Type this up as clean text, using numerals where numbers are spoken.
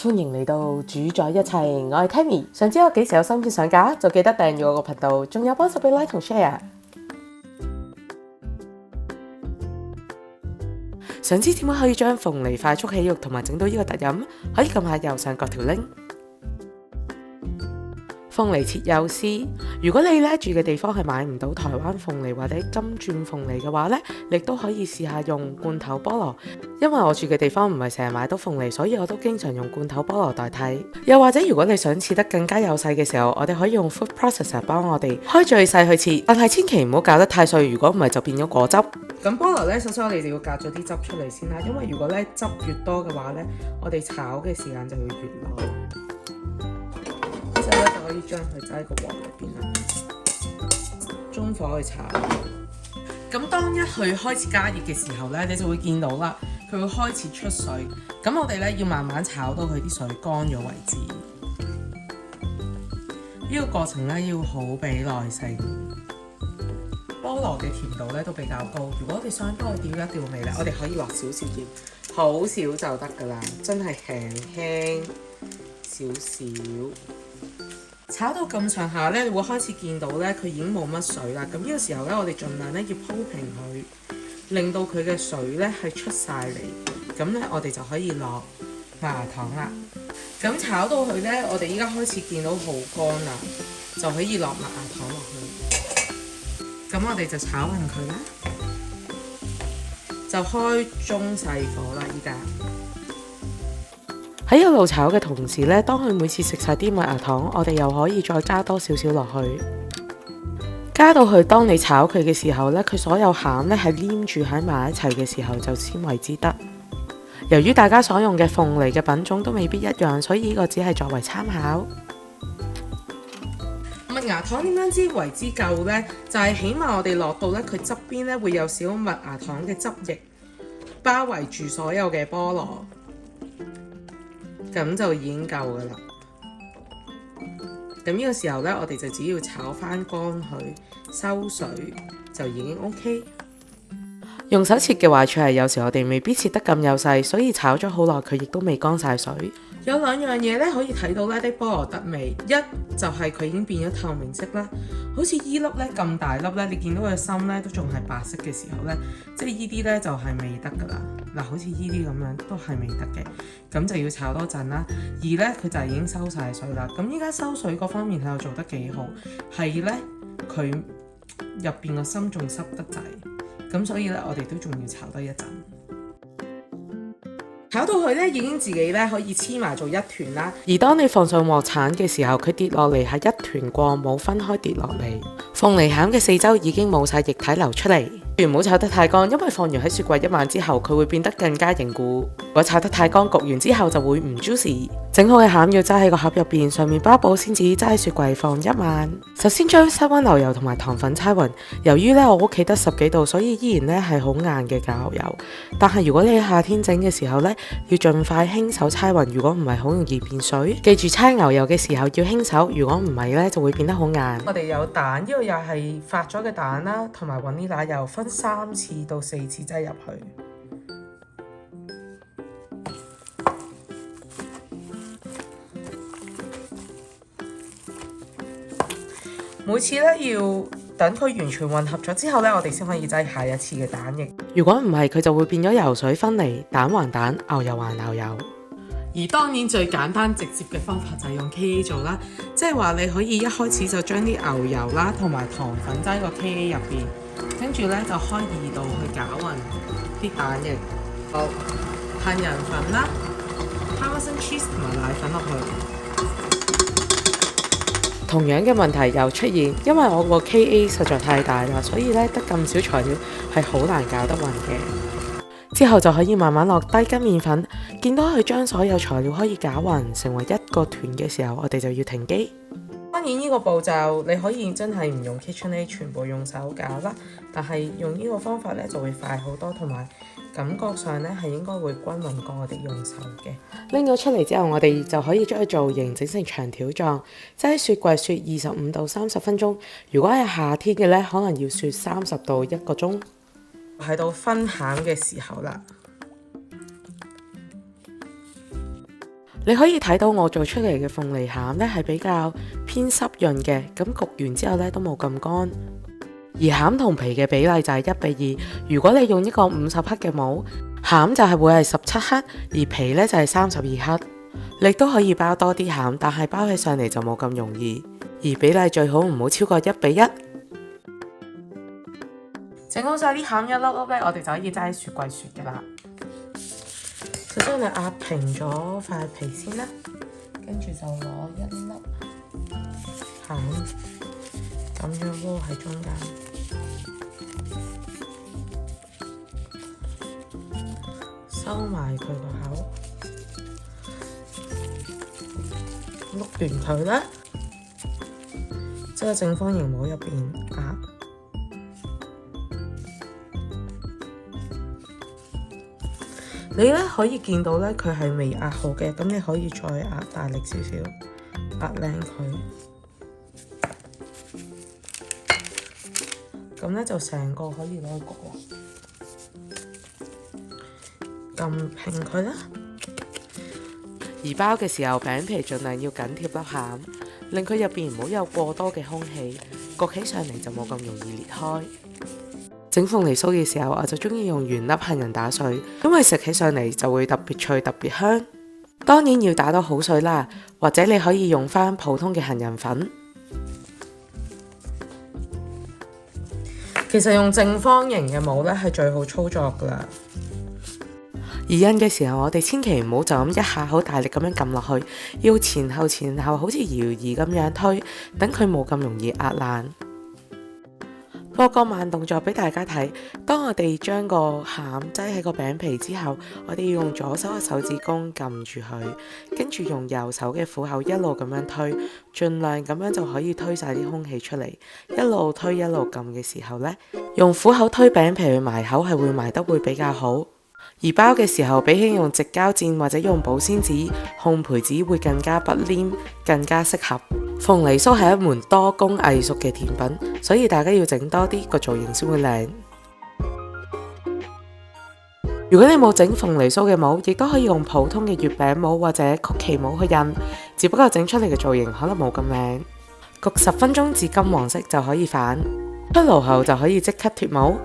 歡迎嚟到主宰一切，我係 Tammy。想知我幾時有新片上架，就記得訂閱我個頻道，仲有幫手俾 like 同 share。想知點解可以將鳳梨快速起肉同埋整到呢個特飲？可以撳下右上角條 link。鳳梨切幼絲，如果你住嘅地方係買唔到台灣鳳梨或者金鑽鳳梨嘅話呢，你都可以試下用罐頭菠蘿。因為我住嘅地方唔係成日買到鳳梨，所以我都經常用罐頭菠蘿代替。又或者如果你想切得更加幼細嘅時候，我哋可以用 food processor 幫我哋開最細去切，但係千祈唔好搞得太碎，如果唔係就變咗果汁。咁菠蘿呢，首先我哋就要隔咗啲汁出嚟先啦，因為如果汁越多嘅話呢，我哋炒嘅時間就會越耐。之後就可以將佢擠喺個鑊入邊啦，中火去炒。咁當一去開始加熱嘅時候呢，你就會見到啦，佢會開始出水。咁我哋呢要慢慢炒到佢啲水乾咗為止。呢個過程呢要好俾耐性。菠蘿嘅甜度呢都比較高，如果我哋想幫佢調一調味呢，我哋可以落少少鹽，好少就得㗎啦，真係輕輕少少。炒到咁上下呢，你會開始見到呢，佢已經冇乜水啦。咁呢個時候呢，我哋盡量呢要鋪平佢，令到佢嘅水呢係出晒嚟。咁呢，我哋就可以落麥芽糖啦。咁炒到佢呢，我哋依家開始見到好乾啦，就可以落麥芽糖落去。咁我哋就炒勻佢啦，就開中細火啦。依家喺一路炒嘅同時呢，當佢每次食晒啲麥芽糖，我哋又可以再加多少少落去，加到去當你炒佢嘅時候呢，佢所有餡呢係黏住喺埋一齊嘅時候就先為之得。由於大家所用嘅鳳梨嘅品種都未必一樣，所以呢個只係作為參考。麥芽糖點樣知為之夠呢？就係起碼我哋落到呢，佢側邊呢會有少麥芽糖嘅汁液包圍住所有嘅菠蘿。咁就已經夠㗎啦。咁呢個時候呢，我哋就只要炒翻乾佢，收水就已經 OK。用手切嘅壞處係有時我哋未必切得咁幼細，所以炒咗好耐佢亦都未乾晒水。有兩樣嘢呢可以睇到呢啲菠蘿得味，一就係佢已經變咗透明色啦，好似依粒呢咁大粒呢，你見到佢嘅心呢都仲係白色嘅時候呢，即係依啲呢就係未得㗎啦。嗱，好似依啲咁樣都係未得嘅，咁就要炒多陣啦。而呢，佢就已經收晒水啦。咁依家收水嗰方面係做得幾好，係呢，佢入邊個心仲濕得滯，咁所以呢，我哋都仲要炒多一陣。炒到佢呢已經自己呢可以黐埋做一團啦。而當你放上鑊鏟嘅時候，佢跌落嚟係一團過，冇分開跌落嚟。鳳梨餡嘅四周已經冇晒液體流出嚟。唔好炒得太乾，因為放完喺雪櫃一晚之後，佢會變得更加凝固。如果炒得太乾，焗完之後就會唔 juicy。整好嘅餡要擠喺個盒入邊，上面包保鮮紙，擠喺雪櫃放一晚。首先將室溫牛油同埋糖粉猜勻。由於我屋企得10幾度，所以依然係好硬嘅橄欖油。但係如果你喺夏天整嘅時候呢，要盡快輕手猜勻，如果唔係好容易變水。記住猜牛油嘅時候要輕手，如果唔係呢就會變得好硬。我哋有蛋，呢個又係發咗嘅蛋啦，同埋雲呢拿油分3次到4次擠入去。每次呢要等佢完全混合咗之後呢，我哋先可以擠下一次嘅蛋液。如果唔係，佢就會變咗油水分離，蛋還蛋，牛油還牛油。而當然最簡單直接嘅方法就係用 KA 做啦，即係話你可以一開始就將啲牛油啦同埋糖粉擠個 KA 入邊。跟住呢，就開2度去攪勻啲蛋液，好杏仁粉啦、Parmesan cheese 同埋奶粉落去。同樣嘅問題又出現，因為我個 KA 實在太大啦，所以呢得咁少材料係好難攪得勻嘅。之後就可以慢慢落低筋麵粉，見到佢將所有材料可以攪勻成為一個團嘅時候，我哋就要停機。當然呢個步驟你可以真係唔用 KitchenAid，全部用手攪啦，但係用呢個方法呢就會快好多，同埋感覺上呢係應該會均勻過我哋用手嘅。拎咗出嚟之後，我哋就可以將佢造型整成長條狀，擠喺雪櫃雪25到30分鐘。如果係夏天嘅呢，可能要雪30到1個鐘。喺到分餡嘅時候啦。你可以睇到我做出嚟嘅鳳梨餡呢係比較偏濕潤嘅，咁焗完之後呢都冇咁乾。而餡同皮嘅比例就係1:2。如果你用一個50克嘅模，餡就係會係17克，而皮呢就係32克。你都可以包多啲餡，但係包起上嚟就冇咁容易。而比例最好唔好超過1:1。整好晒啲餡一粒粒呢，我哋就可以揸喺雪櫃雪㗎啦。首先我哋壓平咗塊皮先啦，跟住就攞一粒餡咁樣窩喺中間，收埋佢個口，碌完佢啦，即係正方形模入邊壓。你咧可以見到咧，佢係未壓好嘅，咁你可以再壓大力少少，壓靚佢。咁咧就成個可以攞去焗啦。撳平佢啦。而包嘅時候，餅皮盡量要緊貼粒餡，令佢入邊唔好有過多嘅空氣，焗起上嚟就冇咁容易裂開。整鳳梨酥嘅時候，我就中意用原粒杏仁打碎，因為食起上嚟就會特別脆特別香。當然要打到好碎啦，或者你可以用返普通嘅杏仁粉。其實用正方形嘅模呢係最好操作㗎啦。而印嘅時候，我哋千祈唔好就咁一下好大力咁樣撳落去，要前後好似搖移咁樣推，等佢冇咁容易壓爛。播個慢動作俾大家睇，當我哋將個餡擠喺個餅皮之後，我哋要用左手嘅手指公撳住佢，跟住用右手嘅虎口一路咁樣推，盡量咁樣就可以推晒啲空氣出嚟。一路推一路撳嘅時候呢，用虎口推餅皮去埋口係會埋得會比較好。而包嘅時候，比起用直膠墊或者用保鮮紙，烘焙紙會更加不黏，更加適合。鳳梨酥係一門多工藝熟嘅甜品，所以大家要整多啲，個造型先會靚。如果你冇整鳳梨酥嘅模，亦都可以用普通嘅月餅模或者曲奇模去印，只不過整出嚟嘅造型可能冇咁靚。焗10分鐘至金黃色就可以反，出爐後就可以即刻脫模。